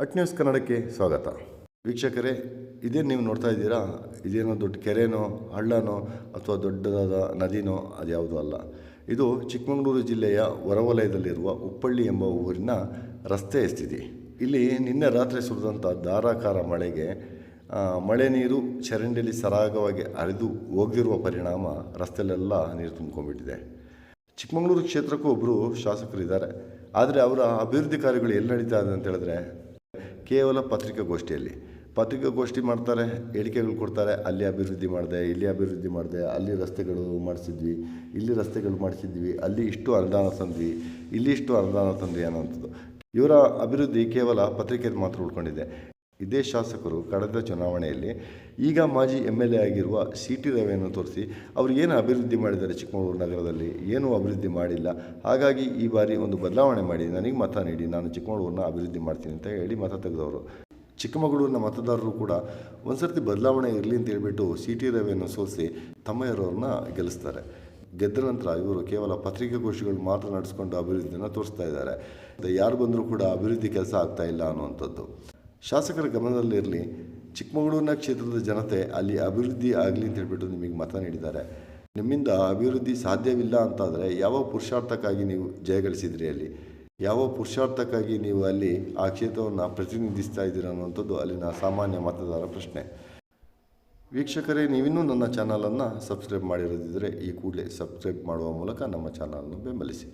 At news ಕನ್ನಡಕ್ಕೆ ಸ್ವಾಗತ. ವೀಕ್ಷಕರೇ, ಇದೇನು ನೀವು ನೋಡ್ತಾ ಇದ್ದೀರಾ, ಇದೇನೋ ದೊಡ್ಡ ಕೆರೆನೋ ಹಳ್ಳನೋ ಅಥವಾ ದೊಡ್ಡದಾದ ನದಿನೋ ಅದ್ಯಾವುದೂ ಅಲ್ಲ. ಇದು ಚಿಕ್ಕಮಗಳೂರು ಜಿಲ್ಲೆಯ ಹೊರವಲಯದಲ್ಲಿರುವ ಉಪ್ಪಳ್ಳಿ ಎಂಬ ಊರಿನ ರಸ್ತೆಯ ಸ್ಥಿತಿ. ಇಲ್ಲಿ ನಿನ್ನೆ ರಾತ್ರಿ ಸುರಿದಂಥ ಧಾರಾಕಾರ ಮಳೆಗೆ ಮಳೆ ನೀರು ಚರಂಡಿಯಲ್ಲಿ ಸರಾಗವಾಗಿ ಹರಿದು ಹೋಗದಿರುವ ಪರಿಣಾಮ ರಸ್ತೆಯಲ್ಲೆಲ್ಲ ನೀರು ತುಂಬ್ಕೊಂಡ್ಬಿಟ್ಟಿದೆ. ಚಿಕ್ಕಮಗಳೂರು ಕ್ಷೇತ್ರಕ್ಕೂ ಒಬ್ಬರು ಶಾಸಕರಿದ್ದಾರೆ. ಆದರೆ ಅವರ ಅಭಿವೃದ್ಧಿ ಕಾರ್ಯಗಳು ಎಲ್ಲಿ ನಡೀತಾ ಇದೆ ಅಂತ ಹೇಳಿದ್ರೆ ಕೇವಲ ಪತ್ರಿಕಾಗೋಷ್ಠಿ ಮಾಡ್ತಾರೆ, ಹೇಳಿಕೆಗಳು ಕೊಡ್ತಾರೆ. ಅಲ್ಲಿ ಅಭಿವೃದ್ಧಿ ಮಾಡಿದೆ, ಇಲ್ಲಿ ಅಭಿವೃದ್ಧಿ ಮಾಡಿದೆ, ಅಲ್ಲಿ ರಸ್ತೆಗಳು ಮಾಡಿಸಿದ್ವಿ, ಇಲ್ಲಿ ರಸ್ತೆಗಳು ಮಾಡಿಸಿದ್ವಿ, ಅಲ್ಲಿ ಇಷ್ಟು ಅನುದಾನ ತಂದ್ವಿ, ಇಲ್ಲಿ ಇಷ್ಟು ಅನುದಾನ ತಂದ್ವಿ ಅನ್ನೋಂಥದ್ದು. ಇವರ ಅಭಿವೃದ್ಧಿ ಕೇವಲ ಪತ್ರಿಕೆಯಲ್ಲಿ ಮಾತ್ರ ಉಳ್ಕೊಂಡಿದೆ. ಇದೇ ಶಾಸಕರು ಕಳೆದ ಚುನಾವಣೆಯಲ್ಲಿ ಈಗ ಮಾಜಿ MLA ಆಗಿರುವ CT ರವಿಯನ್ನು ತೋರಿಸಿ ಅವರು ಏನು ಅಭಿವೃದ್ಧಿ ಮಾಡಿದ್ದಾರೆ, ಚಿಕ್ಕಮಗಳೂರು ನಗರದಲ್ಲಿ ಏನೂ ಅಭಿವೃದ್ಧಿ ಮಾಡಿಲ್ಲ, ಹಾಗಾಗಿ ಈ ಬಾರಿ ಒಂದು ಬದಲಾವಣೆ ಮಾಡಿ ನನಗೆ ಮತ ನೀಡಿ, ನಾನು ಚಿಕ್ಕಮಗಳೂರನ್ನ ಅಭಿವೃದ್ಧಿ ಮಾಡ್ತೀನಿ ಅಂತ ಹೇಳಿ ಮತ ತೆಗೆದವರು. ಚಿಕ್ಕಮಗಳೂರಿನ ಮತದಾರರು ಕೂಡ ಒಂದು ಸರ್ತಿ ಬದಲಾವಣೆ ಇರಲಿ ಅಂತ ಹೇಳ್ಬಿಟ್ಟು CT ರವಿಯನ್ನು ಸೋಲಿಸಿ ತಮ್ಮಯ್ಯರವ್ರನ್ನ ಗೆಲ್ಲಿಸ್ತಾರೆ. ಗೆದ್ದ ನಂತರ ಇವರು ಕೇವಲ ಪತ್ರಿಕಾಗೋಷ್ಠಿಗಳು ಮಾತ್ರ ನಡೆಸ್ಕೊಂಡು ಅಭಿವೃದ್ಧಿಯನ್ನು ತೋರಿಸ್ತಾ ಇದ್ದಾರೆ. ಯಾರು ಬಂದರೂ ಕೂಡ ಅಭಿವೃದ್ಧಿ ಕೆಲಸ ಆಗ್ತಾ ಇಲ್ಲ ಅನ್ನುವಂಥದ್ದು ಶಾಸಕರ ಗಮನದಲ್ಲಿರಲಿ. ಚಿಕ್ಕಮಗಳೂರಿನ ಕ್ಷೇತ್ರದ ಜನತೆ ಅಲ್ಲಿ ಅಭಿವೃದ್ಧಿ ಆಗಲಿ ಅಂತ ಹೇಳ್ಬಿಟ್ಟು ನಿಮಗೆ ಮತ ನೀಡಿದ್ದಾರೆ. ನಿಮ್ಮಿಂದ ಅಭಿವೃದ್ಧಿ ಸಾಧ್ಯವಿಲ್ಲ ಅಂತಾದರೆ ಯಾವ ಪುರುಷಾರ್ಥಕ್ಕಾಗಿ ನೀವು ಜಯಗಳಿಸಿದ್ರಿ, ಅಲ್ಲಿ ಯಾವ ಪುರುಷಾರ್ಥಕ್ಕಾಗಿ ನೀವು ಅಲ್ಲಿ ಆ ಕ್ಷೇತ್ರವನ್ನು ಪ್ರತಿನಿಧಿಸ್ತಾ ಇದ್ದೀರ ಅನ್ನುವಂಥದ್ದು ಅಲ್ಲಿನ ಸಾಮಾನ್ಯ ಮತದಾರ ಪ್ರಶ್ನೆ. ವೀಕ್ಷಕರೇ, ನೀವಿನ್ನೂ ನನ್ನ ಚಾನಲನ್ನು ಸಬ್ಸ್ಕ್ರೈಬ್ ಮಾಡಿರೋದಿದ್ದರೆ ಈ ಕೂಡಲೇ ಸಬ್ಸ್ಕ್ರೈಬ್ ಮಾಡುವ ಮೂಲಕ ನಮ್ಮ ಚಾನಲನ್ನು ಬೆಂಬಲಿಸಿ.